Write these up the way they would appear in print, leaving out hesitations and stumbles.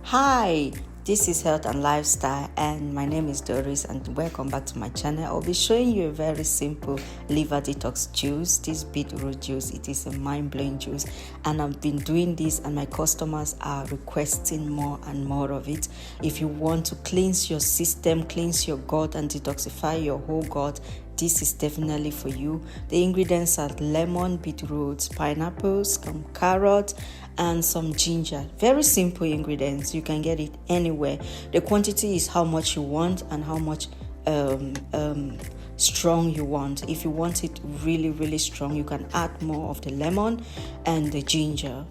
Hi, this is Health and Lifestyle, and my name is Doris, and welcome back to my channel. I'll be showing you a very simple liver detox juice. This beetroot juice, it is a mind-blowing juice, and I've been doing this, and my customers are requesting more and more of it. If you want to cleanse your system, cleanse your gut, and detoxify your whole gut, this is definitely for you. The ingredients are lemon, beetroot, pineapples, some carrot, and some ginger. Very simple ingredients. You can get it anywhere. The quantity is how much you want and how much strong you want. If you want it really strong, you can add more of the lemon and the ginger.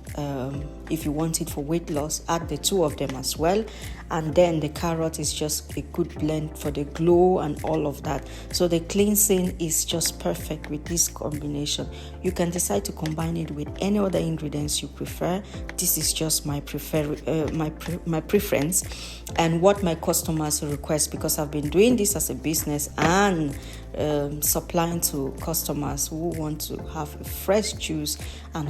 If you want it for weight loss, add the two of them as well. And then the carrot is just a good blend for the glow and all of that. So the cleansing is just perfect with this combination. You can decide to combine it with any other ingredients you prefer. This is just my preference and what my customers request, because I've been doing this as a business and supplying to customers who want to have a fresh juice and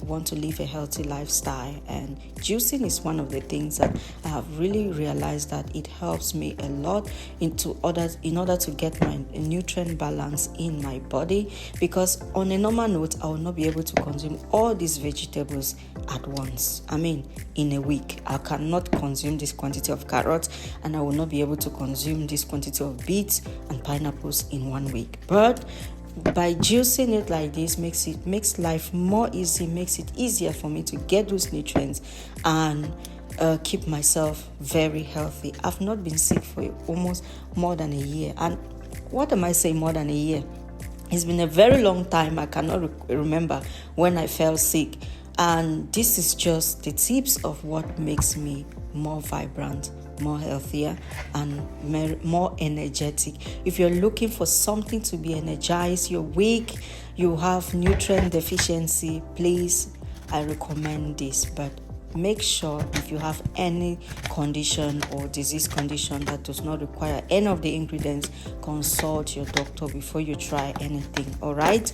want to live a healthy lifestyle. And juicing is one of the things that I have really realized that it helps me a lot in order to get my nutrient balance in my body, because on a normal note I will not be able to consume all these vegetables at once. In a week I cannot consume this quantity of carrots, and I will not be able to consume this quantity of beets and pineapples in 1 week. But by juicing it like this makes life more easy, makes it easier for me to get those nutrients and keep myself very healthy. I've not been sick for almost more than a year. And what am I saying, more than a year? It's been a very long time. I cannot remember when I fell sick. And this is just the tips of what makes me more vibrant, more healthier, and more energetic. If you're looking for something to be energized, you're weak, you have nutrient deficiency, please, I recommend this. But make sure if you have any condition or disease condition that does not require any of the ingredients, consult your doctor before you try anything. All right,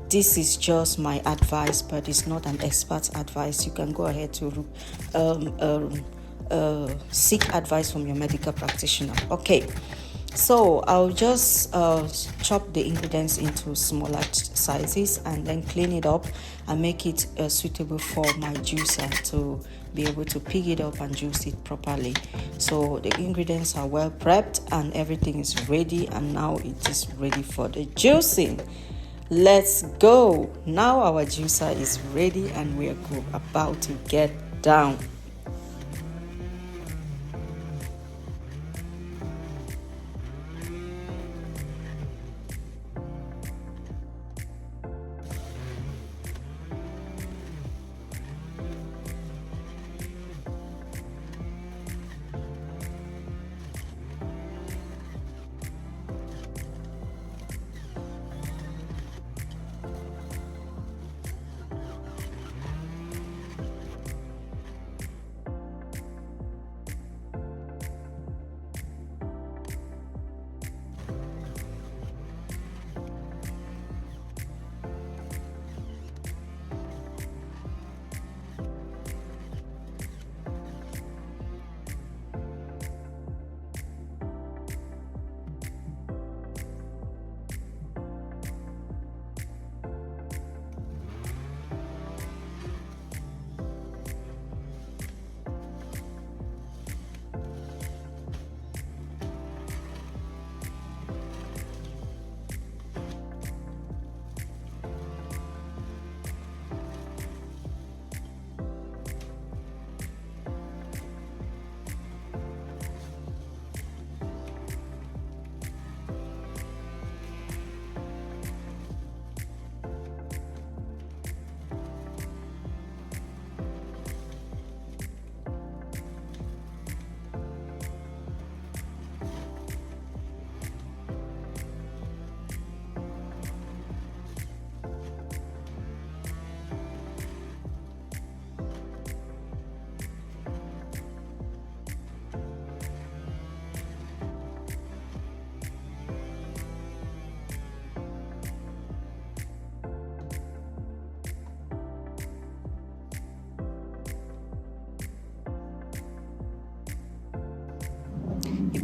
this is just my advice, but it's not an expert advice. You can go ahead to seek advice from your medical practitioner. Okay, so I'll just chop the ingredients into smaller sizes and then clean it up and make it suitable for my juicer to be able to pick it up and juice it properly. So the ingredients are well prepped and everything is ready, and now it is ready for the juicing. Let's go. Now our juicer is ready and we are about to get down.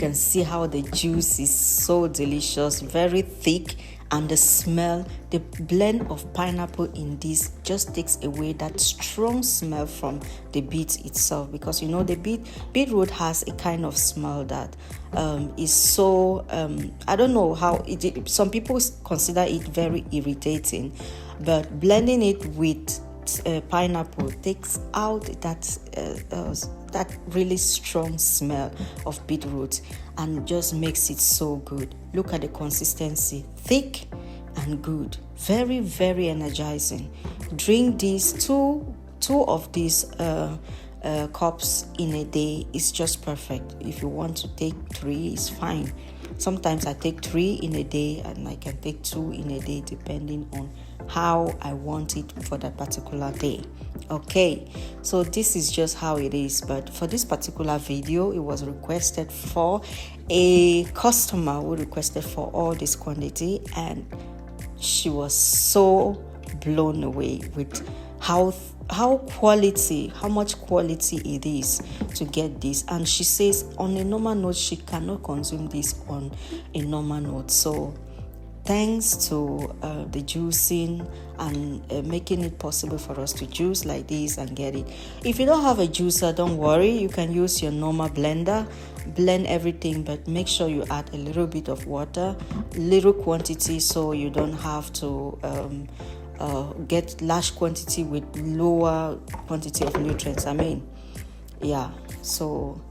can see how the juice is so delicious, very thick, and the smell, the blend of pineapple in this just takes away that strong smell from the beet itself, because the beetroot has a kind of smell that is so I don't know how some people consider it very irritating, but blending it with pineapple takes out that really strong smell of beetroot and just makes it so good. Look at the consistency, thick and good, very, very energizing. Drink these two of these cups in a day is just perfect. If you want to take 3, it's fine. Sometimes I take 3 in a day, and I can take 2 in a day depending on how I want it for that particular day. Okay, so this is just how it is. But for this particular video, it was requested for a customer who requested for all this quantity, and she was so blown away with how much quality it is to get this. And she says on a normal note she cannot consume this on a normal note. So thanks to the juicing and making it possible for us to juice like this and get it. If you don't have a juicer, don't worry, you can use your normal blender. Blend everything, but make sure you add a little bit of water, little quantity, so you don't have to get large quantity with lower quantity of nutrients. So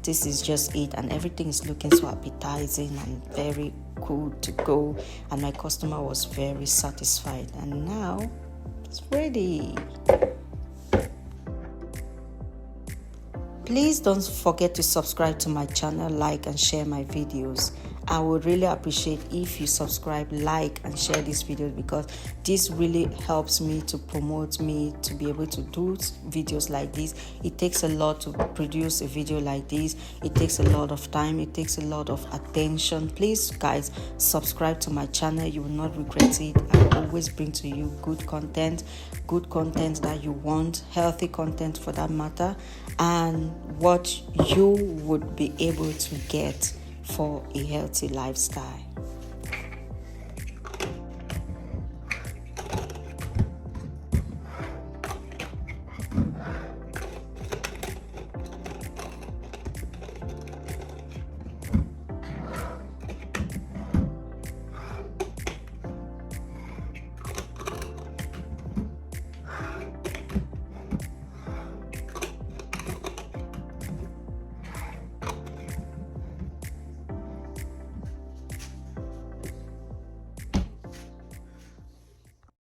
this is just it, and everything is looking so appetizing and very good to go, and my customer was very satisfied, and now it's ready. Please don't forget to subscribe to my channel, like and share my videos. I would really appreciate if you subscribe, like and share this video, because this really helps me to promote me to be able to do videos like this. It takes a lot to produce a video like this. It takes a lot of time. It takes a lot of attention. Please guys, subscribe to my channel. You will not regret it. I always bring to you good content that you want, healthy content for that matter, and what you would be able to get for a healthy lifestyle.